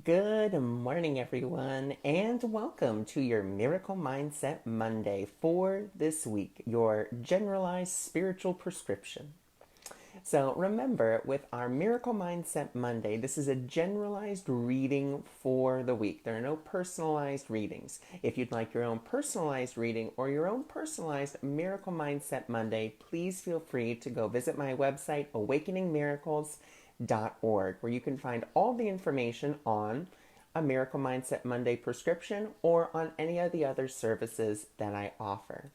Good morning, everyone, and welcome to your Miracle Mindset Monday for this week, your generalized spiritual prescription. So, remember, with our Miracle Mindset Monday, this is a generalized reading for the week. There are no personalized readings. If you'd like your own personalized reading or your own personalized Miracle Mindset Monday, please feel free to go visit my website, awakeningmiracles.org, where you can find all the information on a Miracle Mindset Monday prescription or on any of the other services that I offer.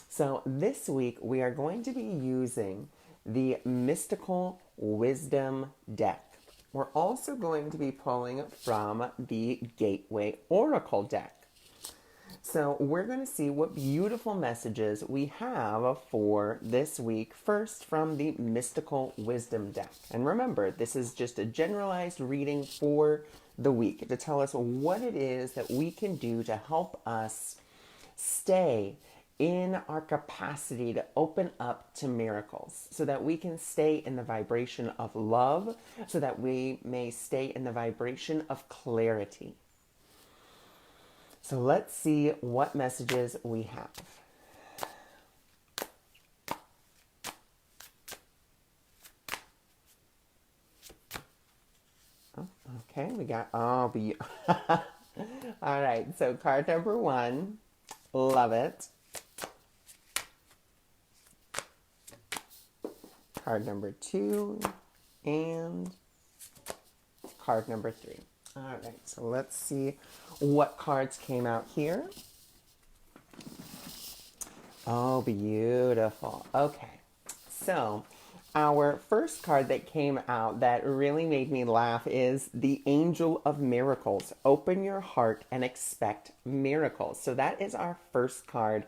So, this week we are going to be using the Mystical Wisdom deck. We're also going to be pulling from the Gateway Oracle deck. So, we're going to see what beautiful messages we have for this week, first from the Mystical Wisdom deck. And remember, this is just a generalized reading for the week to tell us what it is that we can do to help us stay in our capacity to open up to miracles so that we can stay in the vibration of love, so that we may stay in the vibration of clarity. So let's see what messages we have. Oh, okay, we got all right, so card number 1, love it. Card number 2, and card number 3. All right, so let's see what cards came out here. Oh, beautiful. Okay, so our first card that came out that really made me laugh is the Angel of Miracles. Open your heart and expect miracles. So that is our first card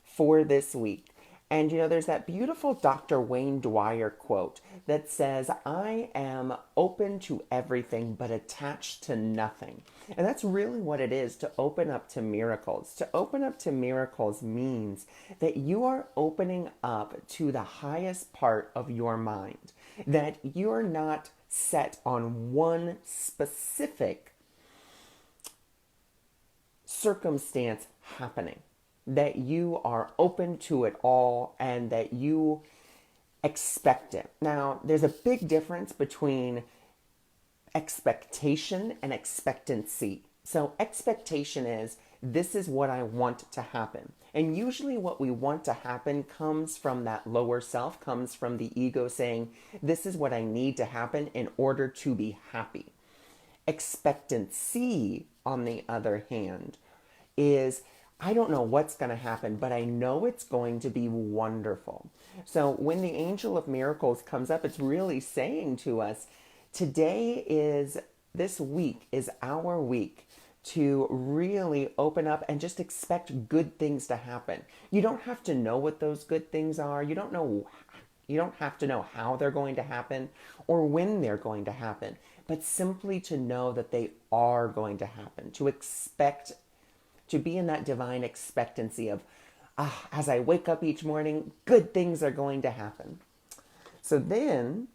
for this week. And there's that beautiful Dr. Wayne Dwyer quote that says, I am open to everything but attached to nothing. And that's really what it is to open up to miracles. To open up to miracles means that you are opening up to the highest part of your mind, that you're not set on one specific circumstance happening, that you are open to it all and that you expect it. Now, there's a big difference between expectation and expectancy. So, expectation is this is what I want to happen. And usually, what we want to happen comes from that lower self, comes from the ego saying, this is what I need to happen in order to be happy. Expectancy, on the other hand, is I don't know what's going to happen, but I know it's going to be wonderful. So when the Angel of Miracles comes up, it's really saying to us, this week is our week to really open up and just expect good things to happen. You don't have to know what those good things are. You don't have to know how they're going to happen or when they're going to happen, but simply to know that they are going to happen, to expect, to be in that divine expectancy of, as I wake up each morning, good things are going to happen. So then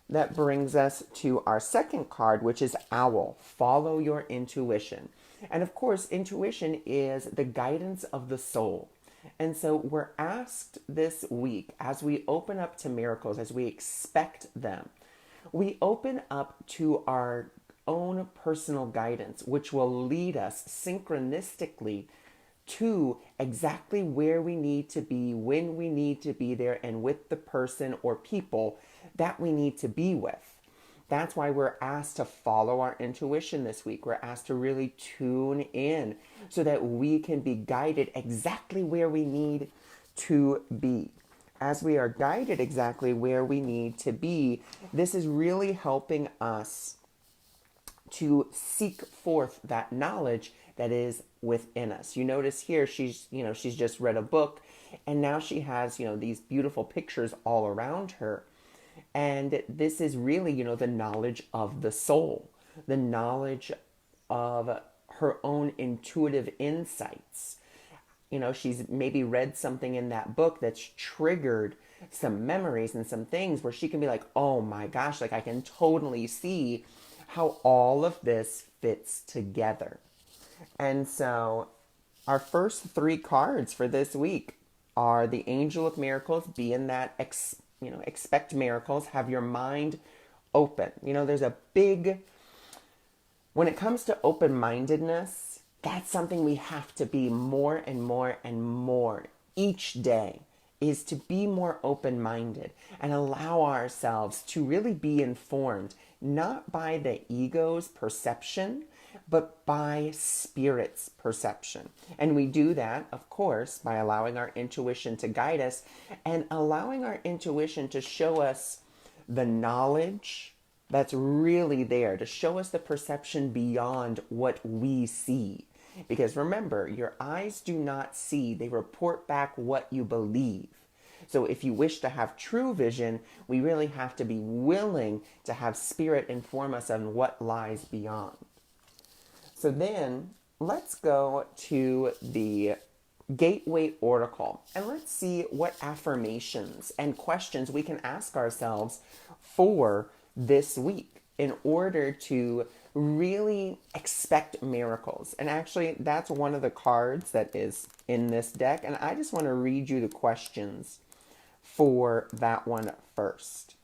that brings us to our second card, which is Owl. Follow your intuition. And of course, intuition is the guidance of the soul. And so we're asked this week, as we open up to miracles, as we expect them, we open up to our own personal guidance, which will lead us synchronistically to exactly where we need to be, when we need to be there, and with the person or people that we need to be with. That's why we're asked to follow our intuition this week. We're asked to really tune in so that we can be guided exactly where we need to be. As we are guided exactly where we need to be, this is really helping us to seek forth that knowledge that is within us. You notice here she's just read a book and now she has, these beautiful pictures all around her. And this is really, the knowledge of the soul, the knowledge of her own intuitive insights. She's maybe read something in that book that's triggered some memories and some things where she can be like, oh my gosh, like I can totally see how all of this fits together. And so our first three cards for this week are the Angel of Miracles, being that expect miracles, have your mind open. There's a big, when it comes to open-mindedness, that's something we have to be more and more and more each day, is to be more open-minded and allow ourselves to really be informed, not by the ego's perception, but by spirit's perception. And we do that, of course, by allowing our intuition to guide us and allowing our intuition to show us the knowledge that's really there, to show us the perception beyond what we see. Because remember, your eyes do not see, they report back what you believe. So if you wish to have true vision, we really have to be willing to have spirit inform us on what lies beyond. So then let's go to the Gateway Oracle and let's see what affirmations and questions we can ask ourselves for this week in order to really expect miracles. And actually, that's one of the cards that is in this deck. And I just want to read you the questions for that one first.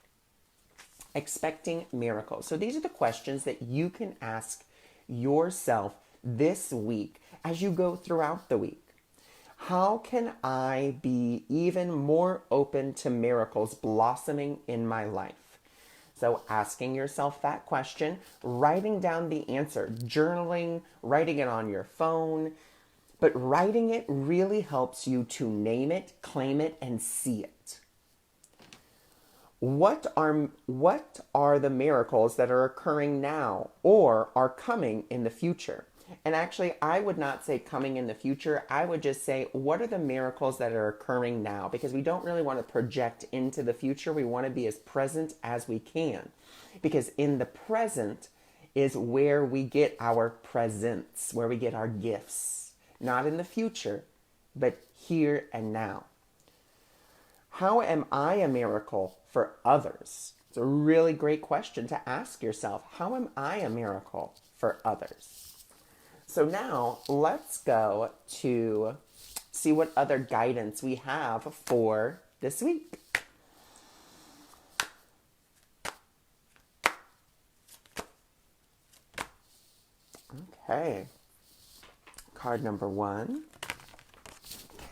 Expecting miracles. So these are the questions that you can ask yourself this week as you go throughout the week. How can I be even more open to miracles blossoming in my life? So asking yourself that question, writing down the answer, journaling, writing it on your phone. But writing it really helps you to name it, claim it, and see it. What are the miracles that are occurring now or are coming in the future? And actually, I would not say coming in the future. I would just say, what are the miracles that are occurring now? Because we don't really want to project into the future. We want to be as present as we can. Because in the present is where we get our presents, where we get our gifts. Not in the future, but here and now. How am I a miracle for others? It's a really great question to ask yourself. How am I a miracle for others? So now let's go to see what other guidance we have for this week. Okay. Card number 1.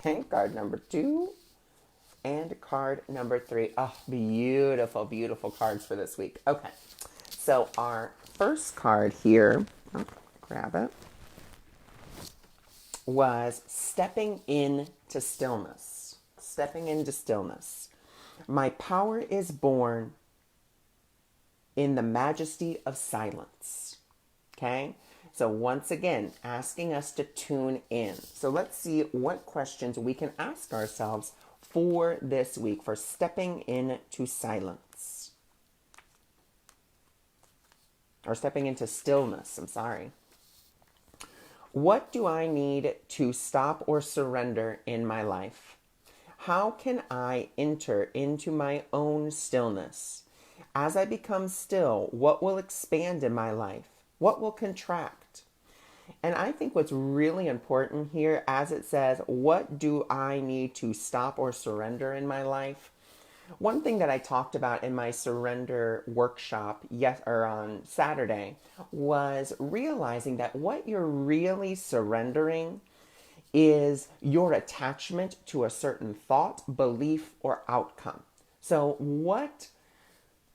Okay, card number 2. And card number 3. Oh, beautiful, beautiful cards for this week. Okay. So our first card here, grab it, was stepping into stillness. Stepping into stillness. My power is born in the majesty of silence. Okay? So once again, asking us to tune in. So let's see what questions we can ask ourselves for this week for stepping into silence. Or stepping into stillness, I'm sorry. What do I need to stop or surrender in my life? How can I enter into my own stillness? As I become still, what will expand in my life? What will contract? And I think what's really important here, as it says, what do I need to stop or surrender in my life? One thing that I talked about in my surrender workshop on Saturday was realizing that what you're really surrendering is your attachment to a certain thought, belief, or outcome. So what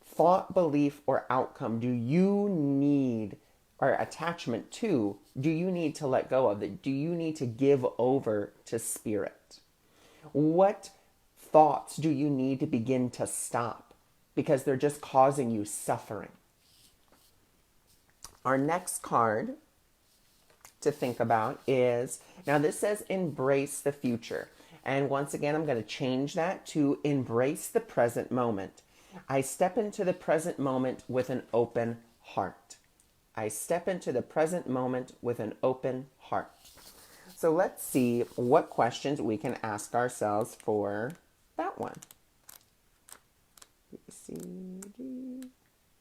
thought, belief, or outcome do you need, or attachment to, do you need to let go of? Do you need to give over to spirit? What thoughts do you need to begin to stop because they're just causing you suffering? Our next card to think about is, now this says embrace the future. And once again, I'm going to change that to embrace the present moment. I step into the present moment with an open heart. I step into the present moment with an open heart. So let's see what questions we can ask ourselves for that one. C, D.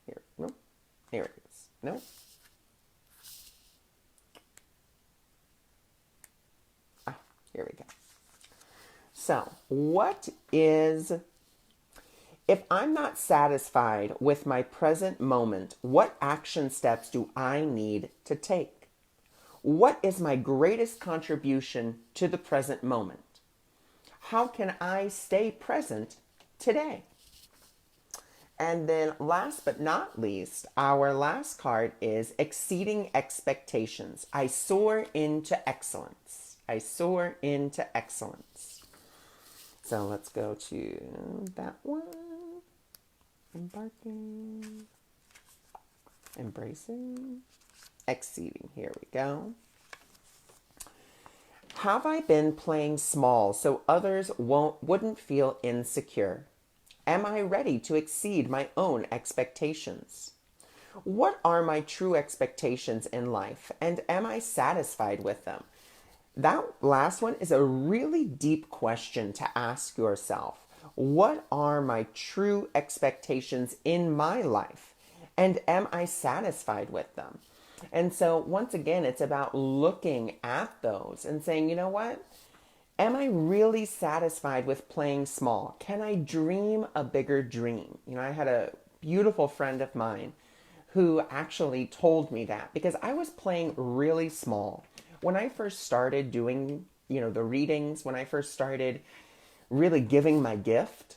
Here it is. No. Ah, here we go. So, if I'm not satisfied with my present moment, what action steps do I need to take? What is my greatest contribution to the present moment? How can I stay present today? And then last but not least, our last card is exceeding expectations. I soar into excellence. I soar into excellence. So let's go to that one. Embarking. Embracing. Exceeding. Here we go. Have I been playing small so others wouldn't feel insecure? Am I ready to exceed my own expectations? What are my true expectations in life, and am I satisfied with them? That last one is a really deep question to ask yourself. What are my true expectations in my life, and am I satisfied with them? And so, once again, it's about looking at those and saying, you know what? Am I really satisfied with playing small? Can I dream a bigger dream? You know, I had a beautiful friend of mine who actually told me that because I was playing really small. When I first started doing, the readings, when I first started really giving my gift,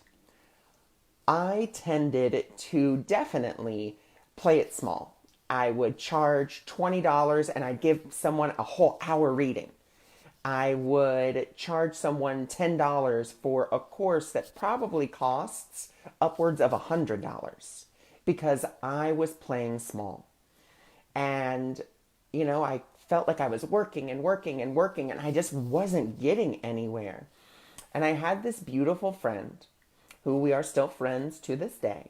I tended to definitely play it small. I would charge $20 and I'd give someone a whole hour reading. I would charge someone $10 for a course that probably costs upwards of $100 because I was playing small. And, I felt like I was working and working and working and I just wasn't getting anywhere. And I had this beautiful friend who we are still friends to this day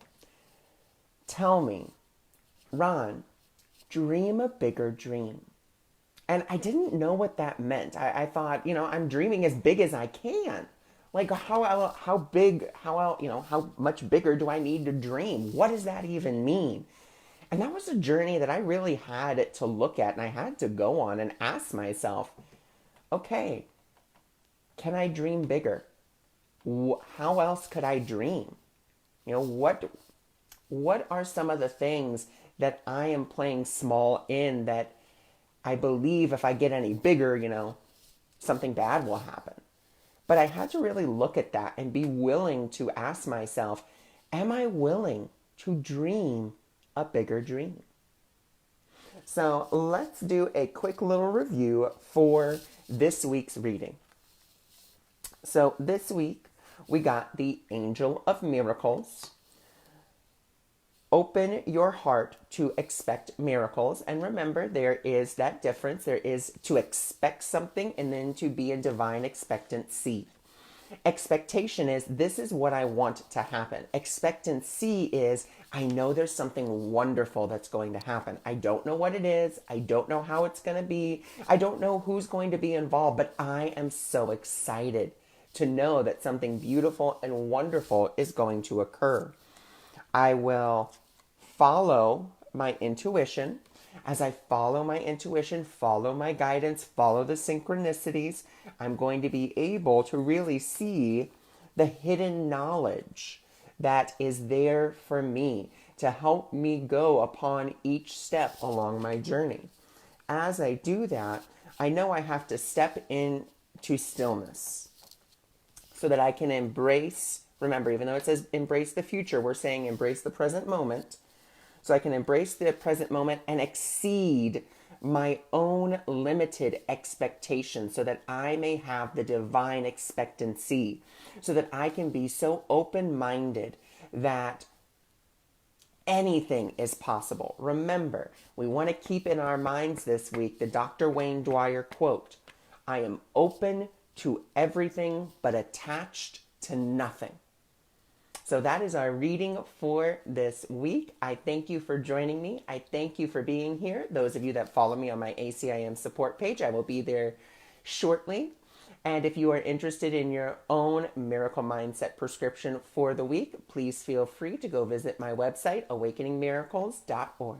tell me, Ron, dream a bigger dream. And I didn't know what that meant. I thought, I'm dreaming as big as I can. Like how big, how much bigger do I need to dream? What does that even mean? And that was a journey that I really had to look at and I had to go on and ask myself, okay, can I dream bigger? How else could I dream? What are some of the things that I am playing small in that I believe if I get any bigger, something bad will happen. But I had to really look at that and be willing to ask myself, am I willing to dream a bigger dream? So let's do a quick little review for this week's reading. So this week we got the Angel of Miracles. Open your heart to expect miracles. And remember, there is that difference. There is to expect something and then to be a divine expectancy. Expectation is, this is what I want to happen. Expectancy is, I know there's something wonderful that's going to happen. I don't know what it is. I don't know how it's going to be. I don't know who's going to be involved, but I am so excited to know that something beautiful and wonderful is going to occur. I will follow my intuition. As I follow my intuition, follow my guidance, follow the synchronicities, I'm going to be able to really see the hidden knowledge that is there for me to help me go upon each step along my journey. As I do that, I know I have to step into stillness so that I can embrace. Remember, even though it says embrace the future, we're saying embrace the present moment. So I can embrace the present moment and exceed my own limited expectations so that I may have the divine expectancy, so that I can be so open-minded that anything is possible. Remember, we want to keep in our minds this week the Dr. Wayne Dwyer quote, I am open to everything but attached to nothing. So that is our reading for this week. I thank you for joining me. I thank you for being here. Those of you that follow me on my ACIM support page, I will be there shortly. And if you are interested in your own miracle mindset prescription for the week, please feel free to go visit my website, awakeningmiracles.org.